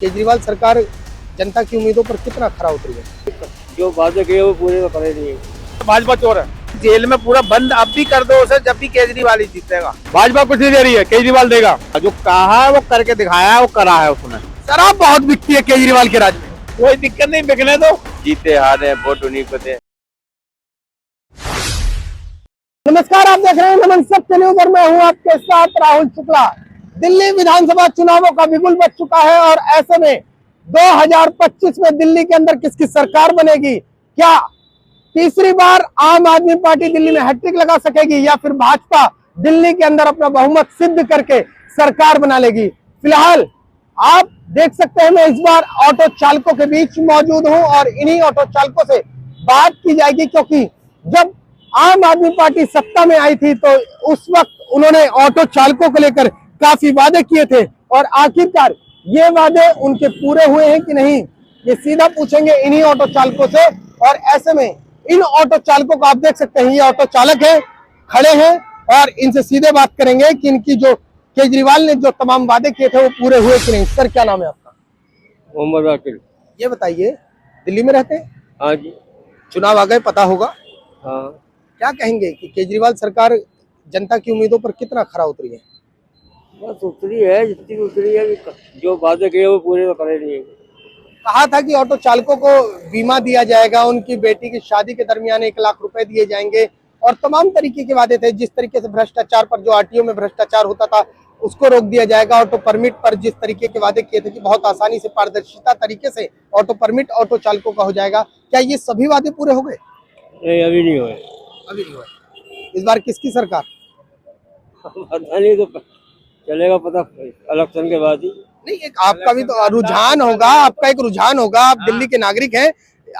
केजरीवाल सरकार जनता की उम्मीदों पर कितना खरा उतरी है? जो वादे किए वो पूरे तो करे नहीं। भाजपा चोर है, जेल में पूरा बंद अब भी कर दो उसे, जब भी केजरीवाल ही जीतेगा। भाजपा कुछ नहीं दे रही है, केजरीवाल देगा। जो कहा है वो करके दिखाया है, वो करा है उसने। शराब बहुत बिकती है केजरीवाल के राज में। कोई दिक्कत नहीं, बिकने दो। जीते हारे वोट उन्हीं को दे। नमस्कार, आप देख रहे हैं नमन सत्य न्यूज और मैं हूं आपके साथ राहुल शुक्ला। दिल्ली विधानसभा चुनावों का बिगुल बज चुका है और ऐसे में 2025 में दिल्ली के अंदर किसकी सरकार बनेगी? क्या तीसरी बार आम आदमी पार्टी दिल्ली में हैट्रिक लगा सकेगी या फिर भाजपा दिल्ली के अंदर अपना बहुमत सिद्ध करके सरकार बना लेगी? फिलहाल आप देख सकते हैं मैं इस बार ऑटो चालकों के बीच मौजूद हूं और इन्हीं ऑटो चालकों से बात की जाएगी, क्योंकि जब आम आदमी पार्टी सत्ता में आई थी तो उस वक्त उन्होंने ऑटो चालकों को लेकर काफी वादे किए थे और आखिरकार ये वादे उनके पूरे हुए हैं कि नहीं, ये सीधा पूछेंगे इन्हीं ऑटो चालकों से। और ऐसे में इन ऑटो चालकों को आप देख सकते हैं, ये ऑटो चालक है, खड़े हैं और इनसे सीधे बात करेंगे कि इनकी जो केजरीवाल ने जो तमाम वादे किए थे वो पूरे हुए कि नहीं। सर, क्या नाम है आपका? मोहम्मद वाकिल। ये बताइए, दिल्ली में रहते हैं, हाँ जी। चुनाव आ गए, पता होगा, हाँ, क्या कहेंगे कि केजरीवाल सरकार जनता की उम्मीदों पर कितना खरा उतरी है? बस उतरी है जितनी उतरी है। जो वादे किए वो पूरे तो करे नहीं। कहा था कि ऑटो चालकों को बीमा दिया जाएगा, उनकी बेटी की शादी के दरमियान 1 लाख रुपए दिए जाएंगे और तमाम तरीके के वादे थे। जिस तरीके से भ्रष्टाचार पर, जो आरटीओ में भ्रष्टाचार होता था उसको रोक दिया जाएगा। ऑटो परमिट पर जिस तरीके के वादे किए थे कि बहुत आसानी से, पारदर्शिता तरीके से ऑटो परमिट ऑटो चालकों का हो जाएगा, क्या ये सभी वादे पूरे हो गए? नहीं, अभी नहीं हुए। अभी नहीं हुए। इस बार किसकी सरकार? पता नहीं, तो चलेगा पता इलेक्शन के बाद ही। नहीं, एक आपका भी तो रुझान होगा, आपका एक रुझान होगा, आप दिल्ली के नागरिक हैं,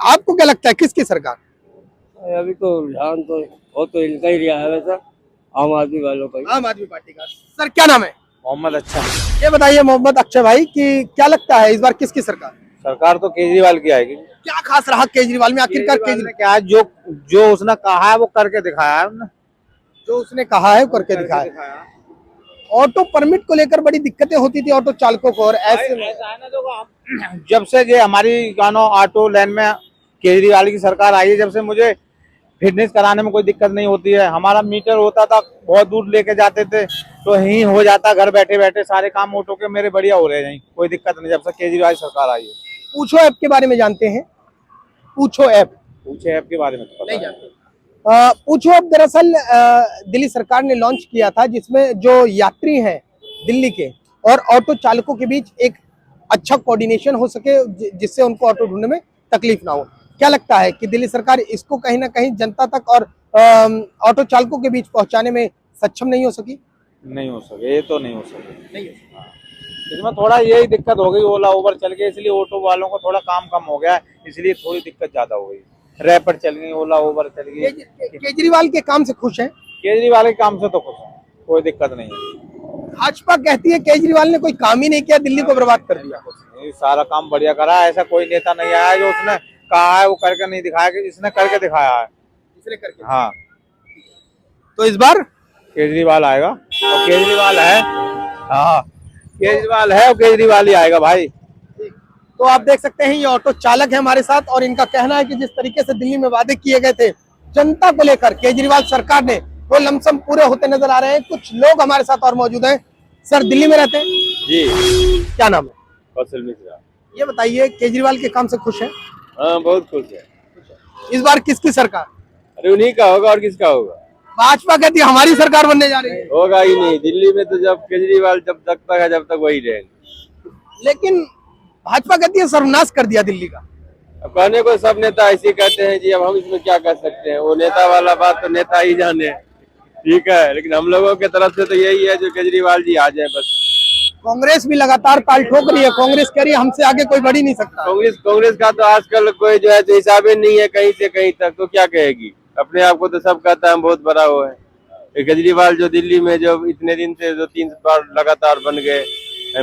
आपको क्या लगता है किसकी सरकार? अभी तो रुझान तो वो तो इनका ही रहा है वैसा, आम आदमी वालों का ही। आम आदमी पार्टी का। सर, क्या नाम है? मोहम्मद अच्छा। ये बताइए मोहम्मद अक्षय भाई कि क्या लगता है इस बार किसकी सरकार? सरकार तो केजरीवाल की आएगी। क्या खास रहा केजरीवाल में? आखिरकार केजरीवाल क्या है, जो उसने कहा है वो करके दिखाया है उसने। जो उसने कहा है वो करके दिखाया। ऑटो परमिट को लेकर बड़ी दिक्कतें होती थी ऑटो चालकों को, और ऐसे में ऐसा है ना, जो जब से ये हमारी ऑटो लाइन में केजरीवाल की सरकार आई है, जब से मुझे फिटनेस कराने में कोई दिक्कत नहीं होती है। हमारा मीटर होता था, बहुत दूर लेके जाते थे तो यहीं हो जाता, घर बैठे बैठे सारे काम ऑटो के मेरे बढ़िया हो रहे हैं, कोई दिक्कत नहीं जब से केजरीवाल सरकार आई है। पूछो ऐप के बारे में जानते हैं? पूछो ऐप के बारे में तो पता नहीं है। जानते। पूछो ऐप दरअसल दिल्ली सरकार ने लॉन्च किया था, जिसमें जो यात्री हैं दिल्ली के और ऑटो चालकों के बीच एक अच्छा कोऑर्डिनेशन हो सके, जिससे उनको ऑटो ढूंढने में तकलीफ ना हो। क्या लगता है कि दिल्ली सरकार इसको कहीं ना कहीं जनता तक और ऑटो चालकों के बीच पहुंचाने में सक्षम नहीं हो सकी? नहीं हो सके, ये तो नहीं हो सके। नहीं हो सके, इसमें थोड़ा यही दिक्कत हो गई, ओला उबर चल गए इसलिए ऑटो वालों को थोड़ा काम कम हो गया, इसलिए थोड़ी दिक्कत ज्यादा हो गई। रैपिड चल गई, ओला उबर चल गई। केजरीवाल के काम से खुश हैं? केजरीवाल के काम से तो खुश है, कोई दिक्कत नहीं है। भाजपा कहती है केजरीवाल ने कोई काम ही नहीं किया, दिल्ली को बर्बाद कर दिया। ये सारा काम बढ़िया करा है, ऐसा कोई नेता नहीं आया जो उसने कहा है वो करके नहीं दिखाया, कि इसने करके दिखाया है। इसने करके। हाँ, तो इस बार केजरीवाल आएगा और केजरीवाल है। हाँ, केजरीवाल है और केजरीवाल ही आएगा भाई। तो आप देख सकते हैं ये ऑटो चालक है हमारे साथ और इनका कहना है कि जिस तरीके से दिल्ली में वादे किए गए थे जनता को लेकर केजरीवाल सरकार ने, वो लमसम पूरे होते नजर आ रहे हैं। कुछ लोग हमारे साथ और मौजूद हैं। सर, दिल्ली में रहते हैं? जी। क्या नाम है? कौशल मिश्रा। ये बताइए, केजरीवाल के काम से खुश हैं? हाँ, बहुत खुश है। इस बार किसकी सरकार? अरे उन्हीं का होगा, और किसका होगा? भाजपा कहती है हमारी सरकार बनने जा रही है। होगा ही नहीं दिल्ली में, तो जब केजरीवाल जब तक है जब तक वही रहेंगे। लेकिन भाजपा कहती है सर्वनाश कर दिया दिल्ली का। अब कहने को सब नेता ऐसे कहते हैं जी, अब हम इसमें क्या कर सकते हैं, वो नेता वाला बात तो नेता ही जाने। ठीक है, लेकिन हम लोगों की तरफ से तो यही है जो केजरीवाल जी आ जाए बस। कांग्रेस भी लगातार ताल ठोक रही है, कांग्रेस कह रही है हमसे आगे कोई बढ़ ही नहीं सकता। कांग्रेस का तो आजकल कोई जो है हिसाब ही नहीं है, कहीं से कहीं तक, तो क्या कहेगी? अपने आप को तो सब कहता है हम बहुत बड़ा वो है। केजरीवाल जो दिल्ली में जो इतने दिन से जो 3 बार लगातार बन गए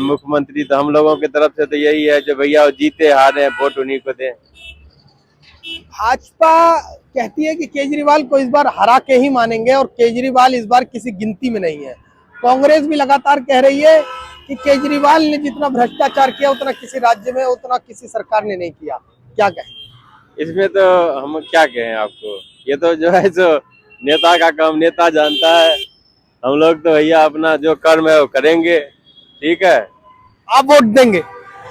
मुख्यमंत्री, तो हम लोगों की तरफ से तो यही है जो भैया जीते हारे वोट उन्हीं को दें। भाजपा कहती है कि केजरीवाल को इस बार हरा के ही मानेंगे और केजरीवाल इस बार किसी गिनती में नहीं है। कांग्रेस भी लगातार कह रही है कि केजरीवाल ने जितना भ्रष्टाचार किया उतना किसी राज्य में, उतना किसी सरकार ने नहीं किया, क्या कहें? इसमें तो हम क्या कहें आपको, ये तो जो है जो नेता का काम नेता जानता है। हम लोग तो भैया अपना जो कर्म है वो करेंगे, ठीक है। आप वोट देंगे?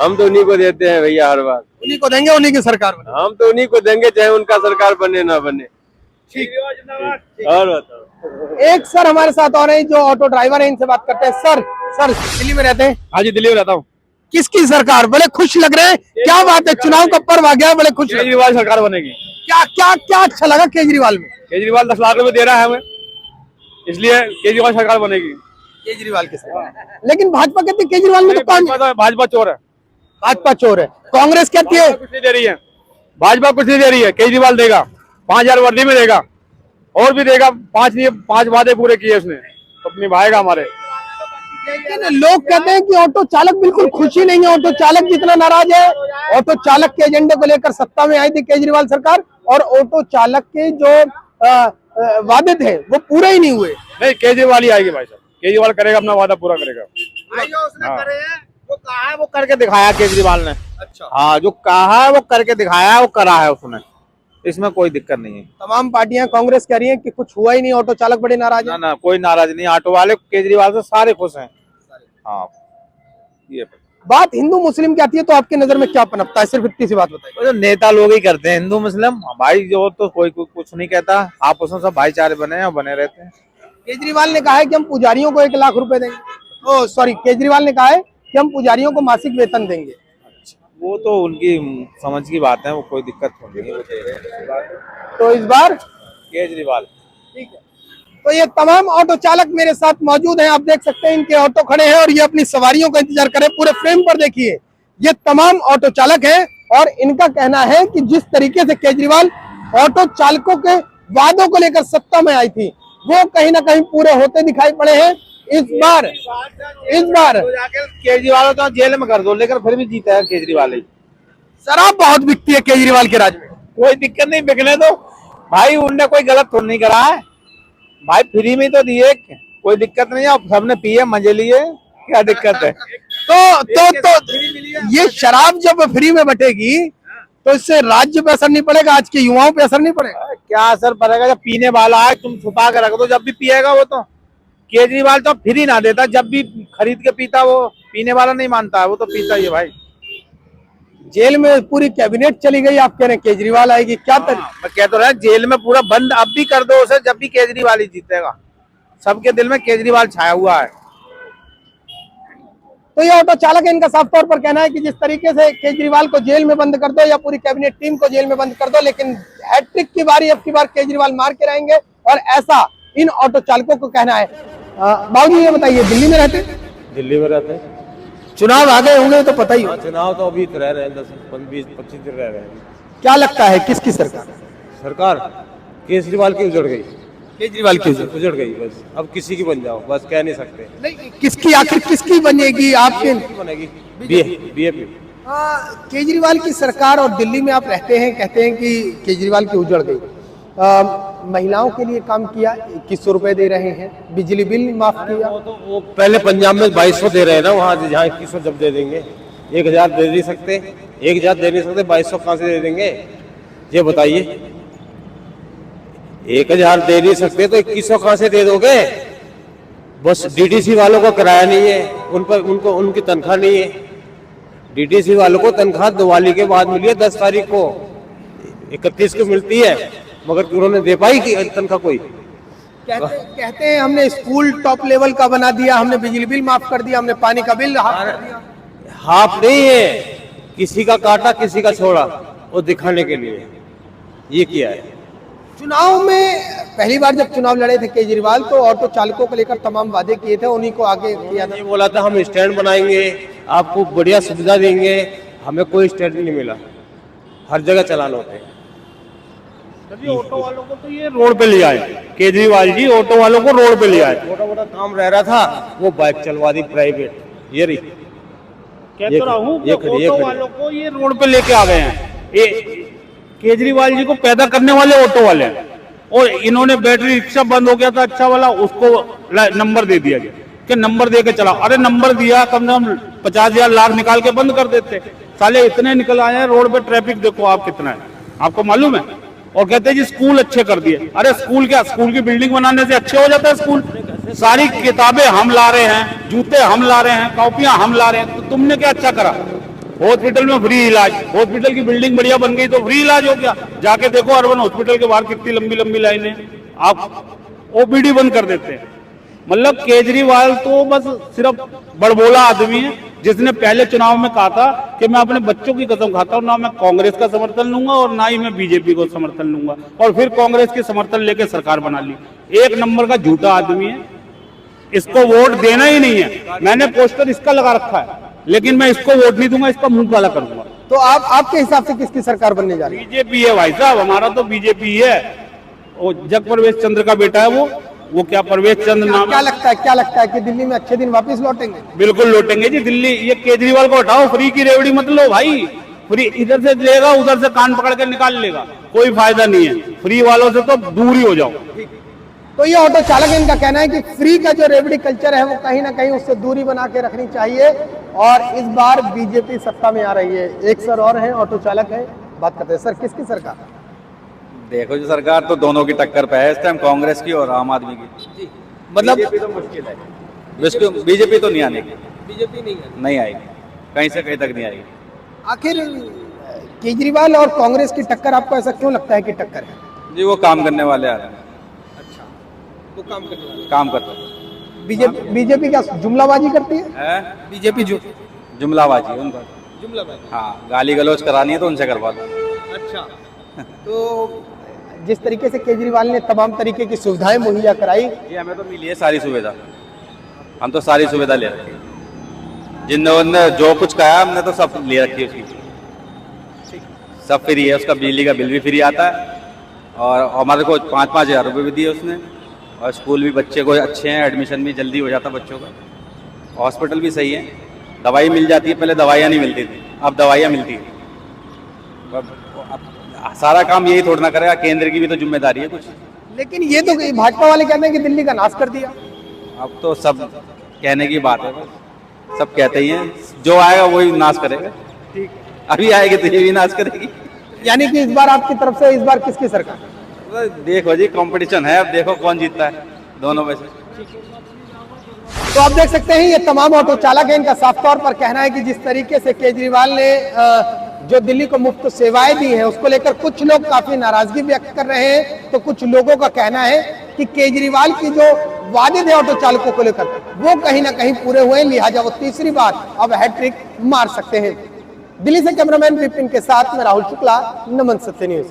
हम तो उन्हीं को देते हैं भैया हर बार, उन्हीं को देंगे, उन्हीं की सरकार बने। हम तो उन्हीं को देंगे चाहे उनका सरकार बने ना बने। ठीक, और बताओ। एक सर हमारे साथ और हैं जो ऑटो ड्राइवर हैं, इनसे बात करते हैं। सर दिल्ली में रहते हैं? हाँ जी, दिल्ली में रहता हूँ। किसकी सरकार? बड़े खुश लग रहे हैं, क्या बात है, चुनाव का पर्व आ गया है, बड़े खुश लग रहे हैं। केजरीवाल सरकार बनेगी। क्या क्या क्या अच्छा लगा केजरीवाल में? केजरीवाल 10 लाख रुपए दे रहा है हमें, इसलिए केजरीवाल सरकार बनेगी। केजरीवाल की सरकार। लेकिन भाजपा कहती है केजरीवाल में तो कौन? भाजपा चोर है, भाजपा चोर है। कांग्रेस कहती है कुछ नहीं दे रही है, भाजपा कुछ नहीं दे रही है। केजरीवाल देगा, 5,000 वर्दी में देगा, और भी देगा। 5 वादे पूरे किए उसने, तो अपनी भाएगा हमारे। लेकिन लोग कहते हैं कि ऑटो चालक बिल्कुल खुशी नहीं है, ऑटो चालक जितना नाराज है। ऑटो चालक के एजेंडे को लेकर सत्ता में आई थी केजरीवाल सरकार, और ऑटो चालक के जो वादे थे वो पूरे ही नहीं हुए। नहीं, केजरीवाल ही आएगी भाई साहब, केजरीवाल करेगा, अपना वादा पूरा करेगा। उसने करे हैं, वो कहा है वो करके दिखाया केजरीवाल ने। अच्छा, हाँ, जो कहा है वो करके दिखाया है, वो करा है उसने, इसमें कोई दिक्कत नहीं है। तमाम पार्टियां कांग्रेस कह रही हैं कि कुछ हुआ ही नहीं, ऑटो चालक बड़े नाराज ना हैं। ना, कोई नाराज नहीं, ऑटो वाले केजरीवाल से सारे खुश हैं। हाँ, ये बात हिंदू मुस्लिम की आती है तो आपकी नजर में क्या पनपता है? सिर्फ इतनी सी बात बताइए। जो नेता लोग ही करते हैं, हिंदू मुस्लिम भाई, जो तो कोई कुछ नहीं कहता, आपस में सब भाईचारे बने हैं और बने रहते हैं। केजरीवाल ने कहा है कि हम पुजारियों को 1 लाख रुपए देंगे। ओ सॉरी, केजरीवाल ने कहा है कि हम पुजारियों को मासिक वेतन देंगे। वो तो उनकी समझ की बात है, वो कोई दिक्कत नहीं है। तो इस बार केजरीवाल। ठीक है। तो ये तमाम ऑटो चालक मेरे साथ मौजूद हैं, आप देख सकते हैं इनके ऑटो खड़े हैं और ये अपनी सवारियों का इंतजार करें। पूरे फ्रेम पर देखिए, ये तमाम ऑटो चालक हैं और इनका कहना है कि जिस तरीके से केजरीवाल ऑटो चालकों के वादों को लेकर सत्ता में आई थी, वो कहीं ना कहीं पूरे होते दिखाई पड़े हैं। इस बार केजरीवाल तो जेल में कर दो, लेकिन फिर भी जीता है केजरीवाल ही। शराब बहुत बिकती है केजरीवाल के राज में। कोई दिक्कत नहीं, बिकने दो भाई, उनने कोई गलत तो नहीं करा है भाई, फ्री में तो दिए, कोई दिक्कत नहीं है। अब सबने पिए, मजे लिए, क्या दिक्कत है? तो ये शराब जब फ्री में बटेगी तो इससे राज्य पे असर नहीं पड़ेगा, आज के युवाओं पे असर नहीं पड़ेगा? क्या असर पड़ेगा? जब पीने वाला है, तुम छुपा के रख दो, जब भी पिएगा वो तो। केजरीवाल तो फ्री ना देता, जब भी खरीद के पीता, वो पीने वाला नहीं मानता है, वो तो पीता ही है भाई। जेल में पूरी कैबिनेट चली गई, आप कह रहे हैं केजरीवाल आएगी, क्या मैं कह तो रहा जेल में पूरा बंद अब भी कर दो उसे, जब भी केजरीवाल ही जीतेगा। सबके दिल में केजरीवाल छाया हुआ है। तो ये ऑटो चालक है, इनका साफ तौर पर कहना है कि जिस तरीके से केजरीवाल को जेल में बंद कर दो या पूरी कैबिनेट टीम को जेल में बंद कर दो, लेकिन हैट्रिक की बारी अब की बार केजरीवाल मार के रहेंगे, और ऐसा इन ऑटो चालकों को कहना है। बाबूजी ये बताइए, दिल्ली में रहते हैं? दिल्ली में रहते हैं। चुनाव आ गए होंगे तो पता ही हो। चुनाव तो अभी रह रहे हैं, 10-20-25 दिन रह रहे हैं। क्या लगता है किसकी सरकार? सरकार केजरीवाल की उजड़ गई, केजरीवाल की उजड़ गई बस। अब किसी की बन जाओ, बस कह नहीं सकते। नहीं, किसकी आखिर किसकी बनेगी आपके? बनेगी बीजेपी। केजरीवाल की सरकार, और दिल्ली में आप रहते हैं, कहते हैं कि केजरीवाल की उजड़ गई। महिलाओं के लिए काम किया, 2100 रुपए दे रहे हैं, बिजली बिल माफ किया। वो पहले पंजाब में 2200 दे रहे हैं ना, वहाँ जहाँ 2100 जब दे देंगे, 1000 दे नहीं सकते, 1000 दे नहीं सकते, 2200 कहाँ से दे देंगे ये बताइए? 1000 दे नहीं सकते तो 2100 कहाँ से दे दोगे? बस डीडीसी वालों को किराया नहीं है, उन पर उनकी तनख्वाह नहीं है। डीडीसी वालों को तनख्वाह दिवाली के बाद मिली है, 10 तारीख को, 31 को मिलती है, मगर उन्होंने दे पाई कि तनख्वाह कोई? कहते हैं हमने स्कूल टॉप लेवल का बना दिया, हमने बिजली बिल माफ कर दिया, हमने पानी का बिल हाफ कर दिया। हाफ नहीं है, किसी का काटा किसी का छोड़ा, वो दिखाने के लिए ये किया है। चुनाव में पहली बार जब चुनाव लड़े थे केजरीवाल, तो ऑटो चालकों को लेकर तमाम वादे किए थे, उन्हीं को आगे किया था। ये बोला था हम स्टैंड बनाएंगे, आपको बढ़िया सुविधा देंगे, हमें कोई स्टैंड नहीं मिला, हर जगह चलान होते हैं। ऑटो वालों को तो ये रोड पे ले आए, केजरीवाल जी ऑटो वालों को रोड पे ले आए। छोटा मोटा काम रह रहा था, वो बाइक चलवा दी प्राइवेट, ये रही। कहता रहा हूँ, ये खड़ी। ऑटो वालों को ये रोड पे लेके आ गए हैं। ये केजरीवाल जी को पैदा करने वाले ऑटो वाले हैं, और इन्होंने बैटरी रिक्शा बंद हो गया था अच्छा वाला, उसको नंबर दे दिया गया। कि नंबर दे के चलाओ। अरे नंबर दिया, कम से कम 50,000 लाख निकाल के बंद कर देते। साले इतने निकल आए हैं रोड पे, ट्रैफिक देखो आप कितना है, आपको मालूम है। और कहते हैं जी स्कूल अच्छे कर दिए। अरे स्कूल क्या, स्कूल की बिल्डिंग बनाने से अच्छे हो जाता है स्कूल? सारी किताबें हम ला रहे हैं, जूते हम ला रहे हैं, कॉपियां हम ला रहे हैं, तो तुमने क्या अच्छा करा? हॉस्पिटल में फ्री इलाज, हॉस्पिटल की बिल्डिंग बढ़िया बन गई तो फ्री इलाज हो गया। जाके देखो अर्बन हॉस्पिटल के बाहर कितनी लंबी लंबी लाइनें, आप ओपीडी बंद कर देते हैं। मतलब केजरीवाल तो बस सिर्फ बड़बोला आदमी है, जिसने पहले चुनाव में कहा था कि मैं अपने बच्चों की कसम खाता हूं, ना मैं कांग्रेस का समर्थन लूंगा और ना ही मैं बीजेपी को समर्थन लूंगा, और फिर कांग्रेस के समर्थन लेके सरकार बना ली। एक नंबर का झूठा आदमी है, इसको वोट देना ही नहीं है। मैंने पोस्टर इसका लगा रखा है, लेकिन मैं इसको वोट नहीं दूंगा, इसका मुंह काला कर दूंगा। तो आपके हिसाब से किसकी सरकार बनने जा रही है? बीजेपी है भाई साहब, हमारा तो बीजेपी है। वो जग प्रवेश चंद्र का बेटा है, वो क्या प्रवेश चंद्र नाम, क्या लगता है कि दिल्ली में अच्छे दिन वापस लौटेंगे? बिल्कुल लौटेंगे जी दिल्ली। ये केजरीवाल को हटाओ, फ्री की रेवड़ी मत लो भाई। फ्री इधर से लेगा, उधर से कान पकड़ के निकाल लेगा, कोई फायदा नहीं है। फ्री वालों से तो दूर ही हो जाओ। तो ये ऑटो चालक इनका कहना है कि फ्री का जो रेवड़ी कल्चर है वो कहीं ना कहीं उससे दूरी बना के रखनी चाहिए, और इस बार बीजेपी सत्ता में आ रही है। एक सर और हैं, ऑटो चालक है, बात करते हैं। सर, किसकी सरकार? देखो जी, सरकार तो दोनों की टक्कर पे है इस टाइम, कांग्रेस की और आम आदमी की। मतलब बीजेपी तो मुश्किल है, बीजेपी तो नहीं आने की, बीजेपी नहीं आएगी, कहीं से कहीं तक नहीं आएगी। आखिर केजरीवाल और कांग्रेस की टक्कर आपको ऐसा क्यों लगता है कि टक्कर है? जी वो काम करने वाले आ रहे हैं, वो काम करने वाले, काम करते हैं। बीजेपी क्या जुमलाबाजी करती है? बीजेपी जुमलाबाजी उनका, हाँ, गाली गलौज करानी है तो उनसे करवा दो। अच्छा, तो जिस तरीके से केजरीवाल ने तमाम तरीके की सुविधाएं मुहैया कराई, जी हमें तो मिली है सारी सुविधा, हम तो सारी सुविधा ले रखी है। जिन्होंने जो कुछ कहा हमने तो सब ले रखी है, उसकी सब फ्री है। उसका बिजली का बिल भी फ्री आता है, और हमारे को 5-5 हज़ार रुपये भी दिए उसने, और स्कूल भी बच्चे को अच्छे हैं, एडमिशन भी जल्दी हो जाता बच्चों का, हॉस्पिटल भी सही है, दवाई मिल जाती है। पहले दवाइयाँ नहीं मिलती थी, अब दवाइयाँ मिलती हैं। सारा काम यही थोड़ा ना करेगा, केंद्र की भी तो जिम्मेदारी है कुछ। लेकिन ये तो भाजपा वाले कहते हैं कि दिल्ली का नाश कर दिया। अब तो सब कहने की बात है, बस सब कहते ही हैं, जो आएगा वही नाश करेगा। ठीक, अभी आएगी तो ये भी नाश करेगी। यानी कि इस बार आपकी तरफ से, इस बार किसकी सरकार? देखो जी, कंपटीशन है, अब देखो कौन जीतता है दोनों में से। तो आप देख सकते हैं ये तमाम ऑटो चालक हैं, इनका साफ तौर पर कहना है कि जिस तरीके से केजरीवाल ने जो दिल्ली को मुफ्त सेवाएं दी हैं, उसको लेकर कुछ लोग काफी नाराजगी व्यक्त कर रहे हैं। तो कुछ लोगों का कहना है कि केजरीवाल की जो वादे थे ऑटो चालकों को लेकर, वो कहीं ना कहीं पूरे हुए, लिहाजा वो तीसरी बार अब हैट्रिक मार सकते हैं। दिल्ली से कैमरामैन विपिन के साथ में राहुल शुक्ला, नमन सत्य न्यूज।